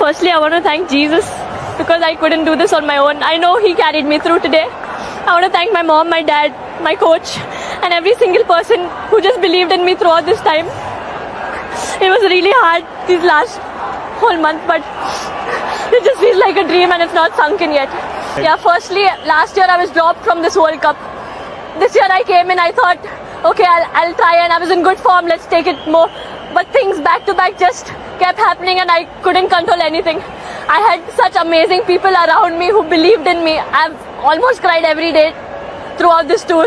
Firstly, I want to thank Jesus because I couldn't do this on my own. I know He carried me through today. I want to thank my mom, my dad, my coach, and every single person who just believed in me throughout this time. It was really hard these last whole month, but it just feels like a dream and it's not sunk in yet. Yeah, firstly, last year I was dropped from this World Cup. This year I came in, I thought, okay, I'll try, and I was in good form, let's take it more. But things back to back just kept happening and I couldn't control anything. I had such amazing people around me who believed in me. I've almost cried every day throughout this tour.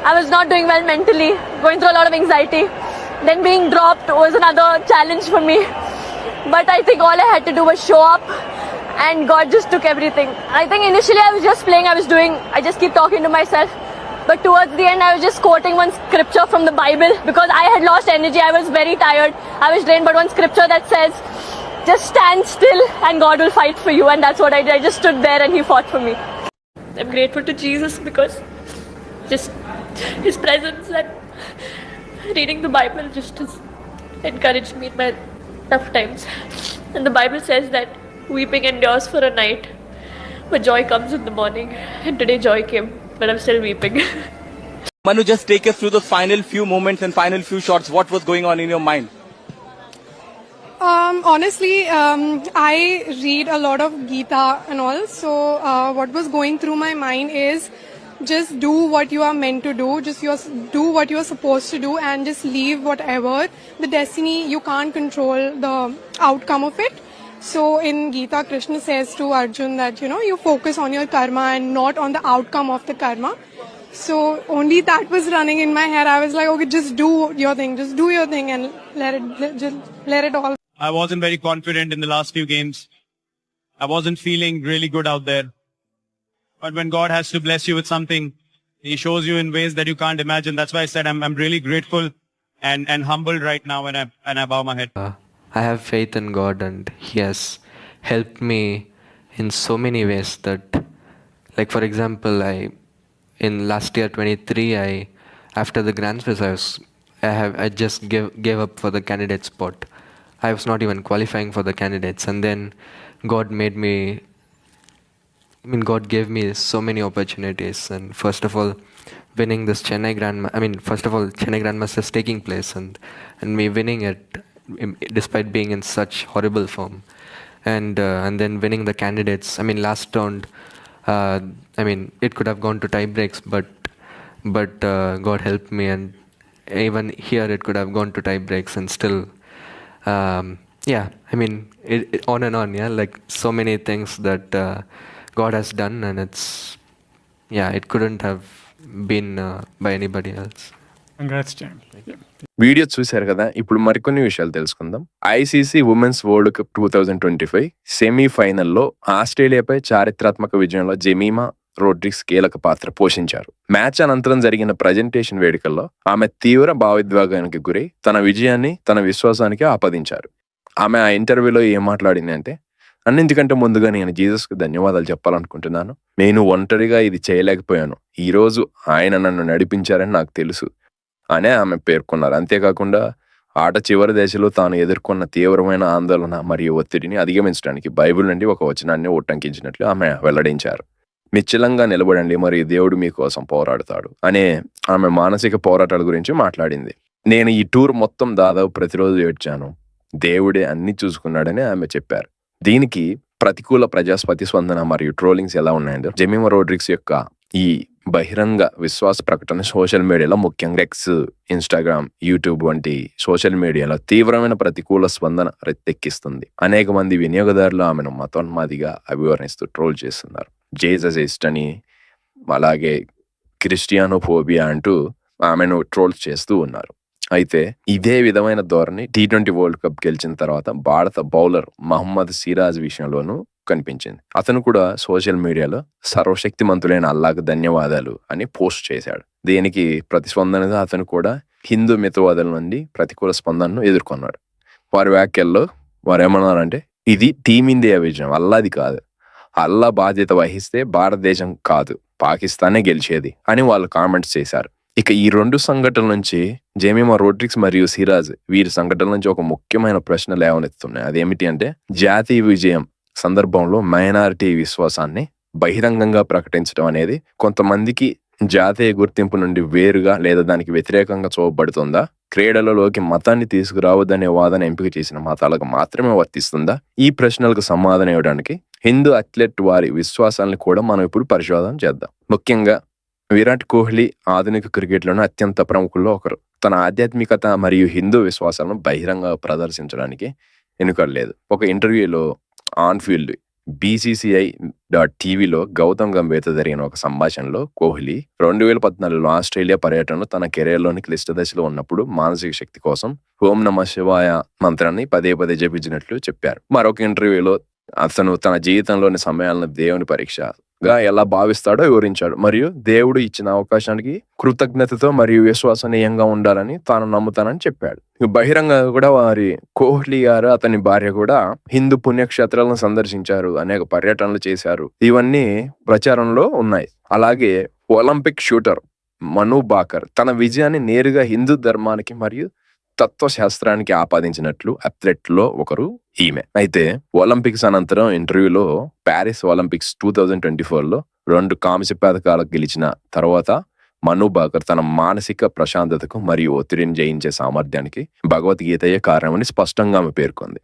I was not doing well mentally, going through a lot of anxiety. Then being dropped was another challenge for me. But I think all I had to do was show up and God just took everything. I think initially I was just playing, I just keep talking to myself. But towards the end, I was just quoting one scripture from the Bible because I had lost energy. I was very tired. I was drained. But one scripture that says, just stand still and God will fight for you. And that's what I did. I just stood there and He fought for me. I'm grateful to Jesus because just His presence and reading the Bible just has encouraged me in my tough times. And the Bible says that weeping endures for a night, but joy comes in the morning. And today joy came. But I'm still weeping. Manu, just take us through the final few moments and final few shots. What was going on in your mind? Honestly, I read a lot of Gita and all. So what was going through my mind is just do what you are meant to do. Do what you are supposed to do and just leave whatever. The destiny, you can't control the outcome of it. So in Gita, Krishna says to Arjun that, you focus on your karma and not on the outcome of the karma. So only that was running in my head. I was like, okay, just do your thing and let it all. I wasn't very confident in the last few games. I wasn't feeling really good out there. But when God has to bless you with something, He shows you in ways that you can't imagine. That's why I said I'm really grateful and humbled right now when I bow my head. I have faith in God and He has helped me in so many ways that, like for example, in last year 23, after the Grand Swiss, I just gave up for the candidate spot. I was not even qualifying for the candidates, and then God gave me so many opportunities. And first of all, winning this Chennai Grandmasters taking place and me winning it despite being in such horrible form, and then winning the candidates. Last round, it could have gone to tie breaks, but God helped me, and even here it could have gone to tie breaks, and still, on and on, like so many things that God has done, and it couldn't have been by anybody else. Congrats, Jam. Video చూశారు కదా. ఇప్పుడు మరికొన్ని విషయాలు తెలుసుకుందాం. ICC women's world cup 2025 సెమీఫైనల్లో ఆస్ట్రేలియాపై చారిత్రాత్మక విజయంలో Jemima Rodrigues కీలక పాత్ర పోషించారు. మ్యాచ్ అనంతరం జరిగిన ప్రజెంటేషన్ వేడుకల్లో ఆమె తీవ్ర భావోద్వేగానికి గురై తన విజయాన్ని తన విశ్వాసానికి ఆపాదించారు. ఆమె ఆ ఇంటర్వ్యూలో ఏం మాట్లాడింది అంటే, అన్నింటికంటే ముందుగా నేను జీసస్కు ధన్యవాదాలు చెప్పాలనుకుంటున్నాను. నేను ఒంటరిగా ఇది చేయలేకపోయాను. ఈరోజు ఆయన నన్ను నడిపించారని నాకు తెలుసు అనే ఆమె పేర్కొన్నారు. అంతేకాకుండా ఆట చివరి దశలో తాను ఎదుర్కొన్న తీవ్రమైన ఆందోళన మరియు ఒత్తిడిని అధిగమించడానికి బైబిల్ నుండి ఒక వచనాన్ని ఉటంకించినట్లు ఆమె వెల్లడించారు. నిశ్చలంగా నిలబడండి, మరియు దేవుడు మీకోసం పోరాడతాడు అనే ఆమె మానసిక పోరాటాల గురించి మాట్లాడింది. నేను ఈ టూర్ మొత్తం దాదాపు ప్రతిరోజు ఏడ్చాను, దేవుడే అన్ని చూసుకున్నాడని ఆమె చెప్పారు. దీనికి ప్రతికూల ప్రజాస్పందన మరియు ట్రోలింగ్స్ ఎలా ఉన్నాయంటే, జెమీమా రోడ్రిగ్స్ యొక్క ఈ బహిరంగ విశ్వాస ప్రకటన సోషల్ మీడియాలో, ముఖ్యంగా ఎక్స్, ఇన్స్టాగ్రామ్, యూట్యూబ్ వంటి సోషల్ మీడియాలో తీవ్రమైన ప్రతికూల స్పందన రెత్తెక్కిస్తుంది. అనేక మంది వినియోగదారులు ఆమెను మతోన్మాదిగా అభివర్ణిస్తూ ట్రోల్ చేస్తున్నారు. జేసస్ ఇస్టని, అలాగే క్రిస్టియానోఫోబియా అంటూ ఆమెను ట్రోల్స్ చేస్తూ ఉన్నారు. అయితే ఇదే విధమైన ధోరణి T20 వరల్డ్ కప్ గెలిచిన తర్వాత భారత బౌలర్ మహమ్మద్ సిరాజ్ విషయంలోనూ కనిపించింది. అతను కూడా సోషల్ మీడియాలో సర్వశక్తిమంతులైన అల్లాకు ధన్యవాదాలు అని పోస్ట్ చేశాడు. దీనికి ప్రతిస్పందనగా అతను కూడా హిందూ మితవాదుల నుండి ప్రతికూల స్పందనను ఎదుర్కొన్నాడు. వారి వ్యాఖ్యల్లో వారు ఏమన్నారంటే, ఇది టీమిండియా విజయం, అల్లాది కాదు. అల్లా బాధ్యత వహిస్తే భారతదేశం కాదు, పాకిస్తానే గెలిచేది అని వాళ్ళు కామెంట్స్ చేశారు. ఇక ఈ 2 సంఘటనల నుంచి జెమిమా రోడ్రిగ్స్ మరియు సిరాజ్ వీరి సంఘటనల నుంచి ఒక ముఖ్యమైన ప్రశ్న లేవనెత్తున్నాయి. అదేమిటి అంటే, జాతీయ విజయం సందర్భంలో మైనారిటీ విశ్వాసాన్ని బహిరంగంగా ప్రకటించడం అనేది కొంతమందికి జాతీయ గుర్తింపు నుండి వేరుగా లేదా దానికి వ్యతిరేకంగా చూపబడుతుందా? క్రీడలలోకి మతాన్ని తీసుకురావద్దనే వాదన ఎంపిక చేసిన మతాలకు మాత్రమే వర్తిస్తుందా? ఈ ప్రశ్నలకు సమాధానం ఇవ్వడానికి హిందూ అథ్లెట్ వారి విశ్వాసాలను కూడా మనం ఇప్పుడు పరిశోధన చేద్దాం. ముఖ్యంగా విరాట్ కోహ్లీ ఆధునిక క్రికెట్లోనే అత్యంత ప్రముఖుల్లో ఒకరు. తన ఆధ్యాత్మికత మరియు హిందూ విశ్వాసాలను బహిరంగ ప్రదర్శించడానికి వెనుకడలేదు. ఒక ఇంటర్వ్యూలో ఆన్ఫీల్డ్ BCCI.TVలో గౌతమ్ గంభీర్తో జరిగిన ఒక సంభాషణలో కోహ్లీ 2014లో ఆస్ట్రేలియా పర్యటనలో తన కెరీర్లోని క్లిష్ట దశలో ఉన్నప్పుడు మానసిక శక్తి కోసం ఓం నమ శివాయ మంత్రాన్ని పదే పదే జపించినట్లు చెప్పారు. మరొక ఇంటర్వ్యూలో అతను తన జీవితంలోని సమయాలను దేవుని పరీక్షగా ఎలా భావిస్తాడో వివరించాడు మరియు దేవుడు ఇచ్చిన అవకాశానికి కృతజ్ఞతతో మరియు విశ్వసనీయంగా ఉండాలని తాను నమ్ముతానని చెప్పాడు. బహిరంగ కూడా వారి కోహ్లీ గారు అతని భార్య కూడా హిందూ పుణ్యక్షేత్రాలను సందర్శించారు, అనేక పర్యటనలు చేశారు. ఇవన్నీ ప్రచారంలో ఉన్నాయి. అలాగే ఒలింపిక్ షూటర్ మను భాకర్ తన విజయాన్ని నేరుగా హిందూ ధర్మానికి మరియు తత్వశాస్త్రానికి ఆపాదించినట్లు అథ్లెట్ లో ఒకరు ఈమె. అయితే ఒలింపిక్స్ అనంతరం ఇంటర్వ్యూలో ప్యారిస్ ఒలింపిక్స్ 2024లో 2 కాంస్య పథకాలకు గెలిచిన తర్వాత మను భాకర్ తన మానసిక ప్రశాంతతకు మరియు ఒత్తిడిని జయించే సామర్థ్యానికి భగవద్గీతయే కారణమని స్పష్టంగా ఆమె పేర్కొంది.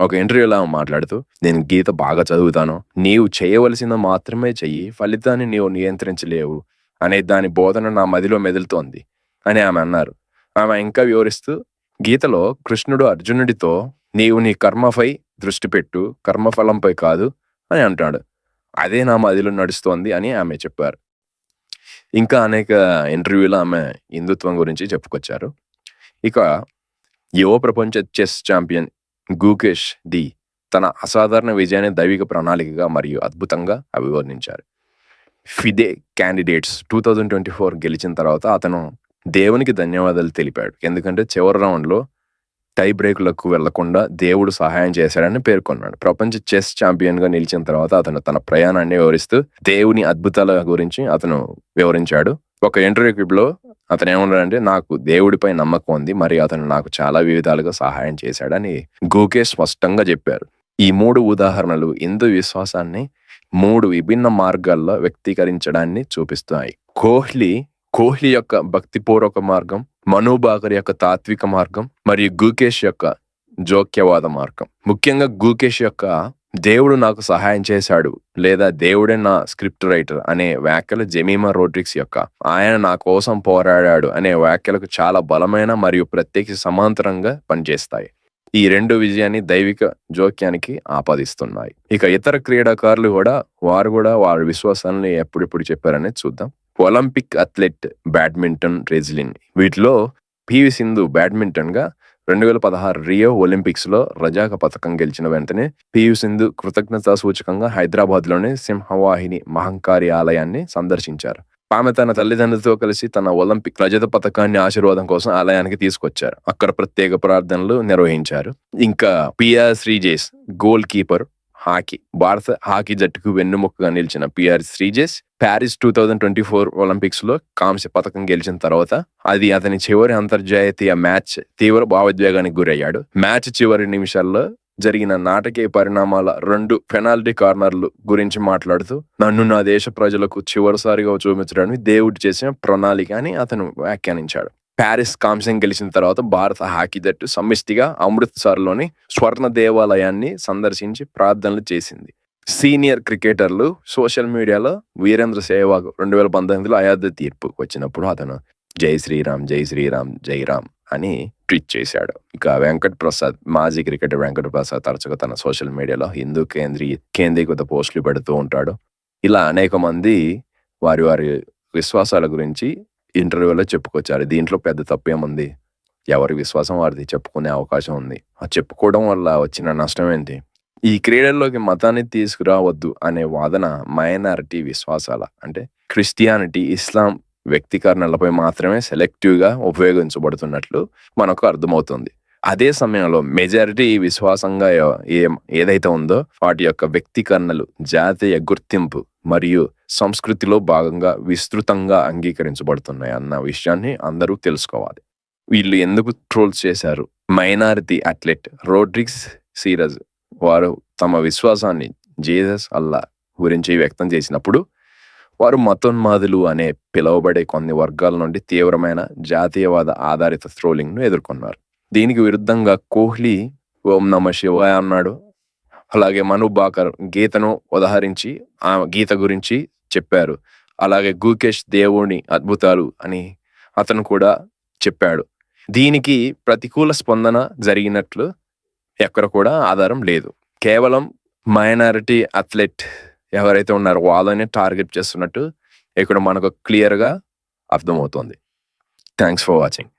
ఒక ఇంటర్వ్యూలో ఆమె మాట్లాడుతూ, నేను గీత బాగా చదువుతాను, నీవు చేయవలసింది మాత్రమే చెయ్యి, ఫలితాన్ని నీవు నియంత్రించలేవు అనే దాని బోధన నా మదిలో మెదులుతోంది అని ఆమె అన్నారు. ఆమె ఇంకా వివరిస్తూ, గీతలో కృష్ణుడు అర్జునుడితో నీవు నీ కర్మపై దృష్టి పెట్టు, కర్మఫలంపై కాదు అని అంటాడు. అదే నా మదిలో నడుస్తోంది అని ఆమె చెప్పారు. ఇంకా అనేక ఇంటర్వ్యూలో ఆమె హిందుత్వం గురించి చెప్పుకొచ్చారు. ఇక యువ ప్రపంచ చెస్ ఛాంపియన్ గుకేష్ డి తన అసాధారణ విజయాన్ని దైవిక ప్రణాళికగా మరియు అద్భుతంగా అభివర్ణించారు. ఫిదే క్యాండిడేట్స్ 2024 గెలిచిన తర్వాత అతను దేవునికి ధన్యవాదాలు తెలిపాడు. ఎందుకంటే చివరి రౌండ్లో టై బ్రేకులకు వెళ్లకుండా దేవుడు సహాయం చేశాడని పేర్కొన్నాడు. ప్రపంచ చెస్ ఛాంపియన్ గా నిలిచిన తర్వాత అతను తన ప్రయాణాన్ని వివరిస్తూ దేవుని అద్భుతాల గురించి అతను వివరించాడు. ఒక ఇంటర్వ్యూలో అతను ఏమన్నాడంటే, నాకు దేవుడిపై నమ్మకం ఉంది మరియు అతను నాకు చాలా వివిధాలుగా సహాయం చేశాడని గోకేష్ స్పష్టంగా చెప్పారు. ఈ 3 ఉదాహరణలు హిందూ విశ్వాసాన్ని 3 విభిన్న మార్గాల్లో వ్యక్తీకరించడాన్ని చూపిస్తున్నాయి. కోహ్లీ యొక్క భక్తిపూర్వక మార్గం, మను భాకర్ యొక్క తాత్విక మార్గం మరియు గుకేష్ యొక్క జోక్యవాద మార్గం. ముఖ్యంగా గుకేష్ యొక్క దేవుడు నాకు సహాయం చేశాడు లేదా దేవుడే నా స్క్రిప్ట్ రైటర్ అనే వ్యాఖ్యలు జెమిమా రోడ్రిగ్స్ యొక్క ఆయన నా కోసం పోరాడాడు అనే వ్యాఖ్యలకు చాలా బలమైన మరియు ప్రత్యక్ష సమాంతరంగా పనిచేస్తాయి. ఈ 2 విజయాన్ని దైవిక జోక్యానికి ఆపాదిస్తున్నాయి. ఇక ఇతర క్రీడాకారులు కూడా వారి విశ్వాసాలని ఎప్పుడెప్పుడు చెప్పారనేది చూద్దాం. ఒలింపిక్ అథ్లెట్ బ్యాడ్మింటన్ రెజ్లిన్, వీటిలో PV సింధు బ్యాడ్మింటన్ గా 2016 రియో ఒలింపిక్స్ లో రజాక పథకం గెలిచిన వెంటనే PV సింధు కృతజ్ఞతా సూచకంగా హైదరాబాద్ లోని సింహవాహిని మహంకారి ఆలయాన్ని సందర్శించారు. ఆమె తన తల్లిదండ్రులతో కలిసి తన ఒలింపిక్ రజత పథకాన్ని ఆశీర్వాదం కోసం ఆలయానికి తీసుకొచ్చారు. అక్కడ ప్రత్యేక ప్రార్థనలు నిర్వహించారు. ఇంకా PR శ్రీజేష్ గోల్ కీపర్ భారత హాకీ జట్టుకు వెన్నుముకగా నిలిచిన PR శ్రీజేష్ ప్యారిస్ 2024 ఒలింపిక్స్ లో కాంస్య పథకం గెలిచిన తర్వాత అది అతని చివరి అంతర్జాతీయ మ్యాచ్. తీవ్ర భావోద్వేగానికి గురయ్యాడు. మ్యాచ్ చివరి నిమిషాల్లో జరిగిన నాటకీయ పరిణామాల 2 పెనాల్టీ కార్నర్లు గురించి మాట్లాడుతూ, నన్ను నా దేశ ప్రజలకు చివరిసారిగా చూపించడానికి దేవుడు చేసిన ప్రణాళిక అని అతను వ్యాఖ్యానించాడు. ప్యారిస్ కాంస్యం గెలిచిన తర్వాత భారత హాకీ జట్టు సమిష్టిగా అమృత్సర్లోని స్వర్ణ దేవాలయాన్ని సందర్శించి ప్రార్థనలు చేసింది. సీనియర్ క్రికెటర్లు సోషల్ మీడియాలో వీరేంద్ర సెహ్వాగ్ 2019లో అయోధ్య తీర్పు వచ్చినప్పుడు అతను జై శ్రీరామ్ జై శ్రీరామ్ జై రామ్ అని ట్వీట్ చేశాడు. ఇక వెంకట్ ప్రసాద్, మాజీ క్రికెటర్ వెంకట్ ప్రసాద్ తరచుగా తన సోషల్ మీడియాలో హిందూ కేంద్రీకృత పోస్టులు పెడుతూ ఉంటాడు. ఇలా అనేక మంది వారి విశ్వాసాల గురించి ఇంటర్వ్యూలో చెప్పుకొచ్చారు. దీంట్లో పెద్ద తప్పేముంది? ఎవరి విశ్వాసం వారిది చెప్పుకునే అవకాశం ఉంది. ఆ చెప్పుకోవడం వల్ల వచ్చిన నష్టం ఏంటి? ఈ క్రీడల్లోకి మతాన్ని తీసుకురావద్దు అనే వాదన మైనారిటీ విశ్వాసాల అంటే క్రిస్టియానిటీ, ఇస్లాం వ్యక్తీకరణలపై మాత్రమే సెలెక్టివ్గా ఉపయోగించబడుతున్నట్లు మనకు అర్థమవుతుంది. అదే సమయంలో మెజారిటీ విశ్వాసంగా ఏదైతే ఉందో వాటి యొక్క వ్యక్తీకరణలు జాతీయ గుర్తింపు మరియు సంస్కృతిలో భాగంగా విస్తృతంగా అంగీకరించబడుతున్నాయి అన్న విషయాన్ని అందరూ తెలుసుకోవాలి. వీళ్ళు ఎందుకు ట్రోల్స్ చేశారు? మైనారిటీ అథ్లెట్ రోడ్రిగ్స్ సీరజ్ వారు తమ విశ్వాసాన్ని జీసస్ అల్లా గురించి వ్యక్తం చేసినప్పుడు వారు మతోన్మాదులు అనే పిలువబడే కొన్ని వర్గాల నుండి తీవ్రమైన జాతీయవాద ఆధారిత ట్రోలింగ్ ను ఎదుర్కొన్నారు. దీనికి విరుద్ధంగా కోహ్లీ ఓం నమ శివాయ అన్నాడు. అలాగే మను బాకర్ గీతను ఉదహరించి ఆ గీత గురించి చెప్పారు. అలాగే గుకేష్ దేవుని అద్భుతాలు అని అతను కూడా చెప్పాడు. దీనికి ప్రతికూల స్పందన జరిగినట్లు ఎక్కడ కూడా ఆధారం లేదు. కేవలం మైనారిటీ అథ్లెట్ ఎవరైతే ఉన్నారో వాళ్ళని టార్గెట్ చేస్తున్నట్టు ఇక్కడ మనకు క్లియర్గా అర్థమవుతుంది. Thanks for watching.